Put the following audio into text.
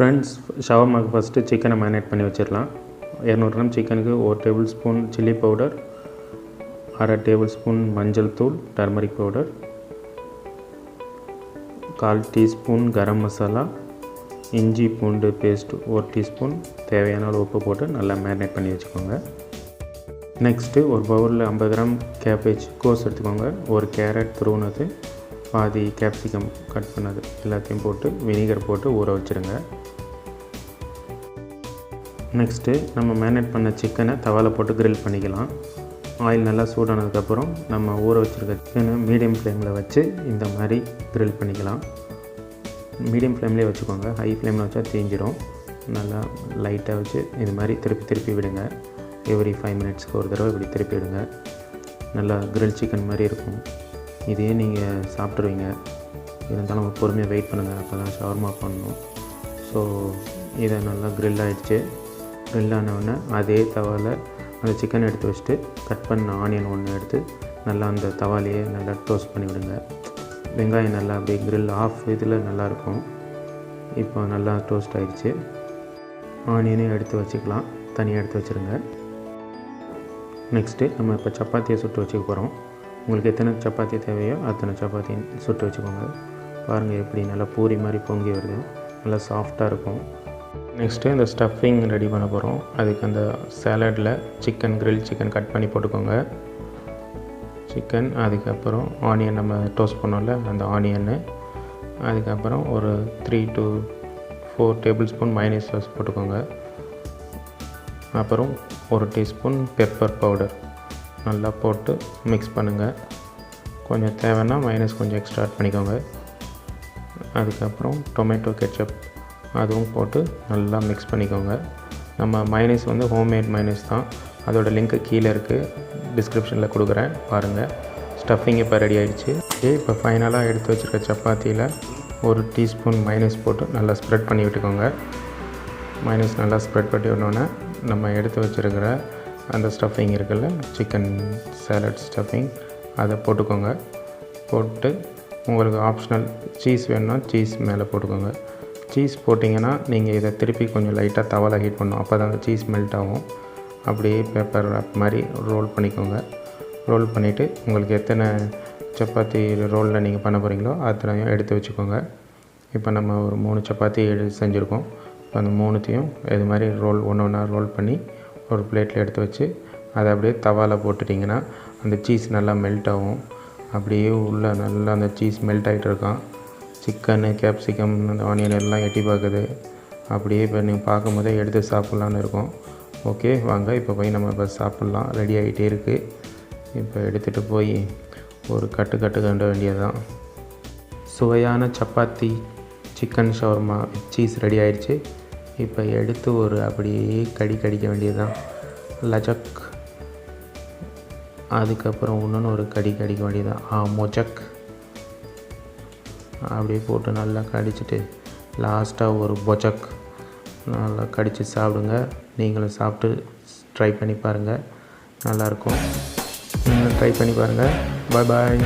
Friends, ஷவர்மாக்கு first சிக்கனை marinate பண்ணி வச்சிடலாம். 200 கிராம் சிக்கனுக்கு 1 table spoon chilli powder, 1/2 table spoon மஞ்சள் தூள் turmeric powder, 1/4 teaspoon garam masala, இஞ்சி பூண்டு பேஸ்ட் 1 டீஸ்பூன், தேவையான அளவு உப்பு போட்டு நல்லா மேரினேட் பண்ணி வச்சுக்கோங்க. நெக்ஸ்ட்டு ஒரு பவுலில் 50 கிராம் கேபேஜ் கோஸ் எடுத்துக்கோங்க. ஒரு கேரட் துருவுனது, பாதி கேப்சிகம் கட் பண்ணது எல்லாத்தையும் போட்டு வினிகர் போட்டு ஊற வச்சுருங்க. நெக்ஸ்ட்டு நம்ம மேரினேட் பண்ண சிக்கனை தவாவில் போட்டு கிரில் பண்ணிக்கலாம். ஆயில் நல்லா சூடானதுக்கப்புறம் நம்ம ஊற வச்சுருக்க சிக்கனை மீடியம் ஃப்ளேமில் வச்சு இந்த மாதிரி கிரில் பண்ணிக்கலாம். மீடியம் ஃப்ளேம்லேயே வச்சுக்கோங்க, ஹை ஃப்ளேமில் வச்சா தீஞ்சிரும். நல்லா லைட்டாக வச்சு இது மாதிரி திருப்பி விடுங்க. எவ்ரி 5 மினிட்ஸ்க்கு ஒரு தடவை இப்படி திருப்பி விடுங்க. நல்லா கிரில் சிக்கன் மாதிரி இருக்கும். இதையே நீங்கள் சாப்பிட்ருவீங்க. இருந்தாலும் பொறுமையாக வெயிட் பண்ணுங்கள், அப்போ தான் ஷவர்மா பண்ணணும். ஸோ இதை நல்லா கிரில் ஆகிடுச்சு. கிரில் ஆனவுடனே அதே தவாவில் அந்த சிக்கனை எடுத்து வச்சுட்டு கட் பண்ண ஆனியன் ஒன்று எடுத்து நல்லா அந்த தவாலையே நல்லா டோஸ்ட் பண்ணி விடுங்க. வெங்காயம் நல்லா அப்படியே கிரில் ஆஃப் இதில் நல்லாயிருக்கும். இப்போ நல்லா டோஸ்ட் ஆகிடுச்சு. ஆனியனையும் எடுத்து வச்சுக்கலாம், தனியாக எடுத்து வச்சுருங்க. நெக்ஸ்ட்டு நம்ம இப்போ சப்பாத்தியை சுட்டு வச்சுக்க போகிறோம். உங்களுக்கு எத்தனை சப்பாத்தி தேவையோ அத்தனை சப்பாத்தி சுட்டு வச்சுக்கோங்க. பாருங்கள் எப்படி நல்லா பூரி மாதிரி பொங்கி வருது, நல்லா சாஃப்டாக இருக்கும். நெக்ஸ்ட்டு இந்த ஸ்டஃபிங் ரெடி பண்ண போகிறோம். அதுக்கு அந்த சாலடில் கிரில் சிக்கன் கட் பண்ணி போட்டுக்கோங்க. சிக்கன், அதுக்கப்புறம் ஆனியன் நம்ம டோஸ்ட் பண்ணோம்ல அந்த ஆனியன்னு, அதுக்கப்புறம் ஒரு 3 to 4 table spoon mayonnaise sauce போட்டுக்கோங்க. அப்புறம் 1 டீஸ்பூன் பெப்பர் பவுடர் நல்லா போட்டு மிக்ஸ் பண்ணுங்கள். கொஞ்சம் தேவைன்னா மைனஸ் கொஞ்சம் எக்ஸ்ட்ரா ஆட் பண்ணிக்கோங்க. அதுக்கப்புறம் டொமேட்டோ கெச்சப் அதுவும் போட்டு நல்லா மிக்ஸ் பண்ணிக்கோங்க. நம்ம மைனஸ் வந்து ஹோம்மேட் மைனஸ் தான், அதோடய லிங்க்கு கீழே இருக்குது, டிஸ்கிரிப்ஷனில் கொடுக்குறேன், பாருங்கள். ஸ்டஃபிங் இப்போ ரெடி ஆகிடுச்சு. இப்போ ஃபைனலாக எடுத்து வச்சுருக்க சப்பாத்தியில் 1 டீஸ்பூன் மைனஸ் போட்டு நல்லா ஸ்ப்ரெட் பண்ணி விட்டுக்கோங்க. மைனஸ் நல்லா ஸ்ப்ரெட் பண்ணி விட்டோன்னே நம்ம எடுத்து வச்சுருக்கிற அந்த ஸ்டஃபிங் இருக்குல்ல, சிக்கன் சாலட் ஸ்டஃபிங், அதை போட்டுக்கோங்க. போட்டு உங்களுக்கு ஆப்ஷனல் சீஸ் வேணும்னா சீஸ் மேலே போட்டுக்கோங்க. சீஸ் போட்டிங்கன்னா நீங்கள் இதை திருப்பி கொஞ்சம் லைட்டாக தவாவில் ஹீட் பண்ணணும், அப்போ தான் அந்த சீஸ் மெல்ட் ஆகும். அப்படியே பேப்பர் ராப் மாதிரி ரோல் பண்ணிக்கோங்க. ரோல் பண்ணிவிட்டு உங்களுக்கு எத்தனை சப்பாத்தி ரோலில் நீங்கள் பண்ண போகிறீங்களோ அத்தனையும் எடுத்து வச்சுக்கோங்க. இப்போ நம்ம ஒரு 3 சப்பாத்தி செஞ்சுருக்கோம். இப்போ அந்த 3த்தையும் இது மாதிரி ஒன்றா ரோல் பண்ணி ஒரு பிளேட்டில் எடுத்து வச்சு அதை அப்படியே தவாவில் போட்டுட்டிங்கன்னா அந்த சீஸ் நல்லா மெல்ட் ஆகும். அப்படியே உள்ளே நல்லா அந்த சீஸ் மெல்ட் ஆகிட்டு இருக்கான். சிக்கனு, கேப்சிகம், அந்த ஆனியன் எல்லாம் எட்டி பார்க்குது. அப்படியே இப்போ நீங்கள் பார்க்கும் போதே எடுத்து சாப்பிட்லான்னு இருக்கும். ஓகே, வாங்க இப்போ போய் நம்ம இப்போ சாப்பிட்லாம். ரெடி ஆகிட்டே இருக்குது. இப்போ எடுத்துகிட்டு போய் ஒரு கட்டு வேண்டியது தான். சுவையான சப்பாத்தி சிக்கன் ஷவர்மா சீஸ் ரெடி ஆகிடுச்சு. இப்போ எடுத்து ஒரு அப்படியே கடிக்க வேண்டியது தான், லஜக். அதுக்கப்புறம் இன்னொன்று ஒரு கடிக்க வேண்டியது தான், மொஜக். அப்படியே போட்டு நல்லா கடிச்சிட்டு லாஸ்ட்டாக ஒரு பொஜக் நல்லா கடித்து சாப்பிடுங்க. நீங்களும் சாப்பிட்டு ட்ரை பண்ணி பாருங்கள், நல்லாயிருக்கும். நீங்களும் ட்ரை பண்ணி பாருங்கள். பாய்.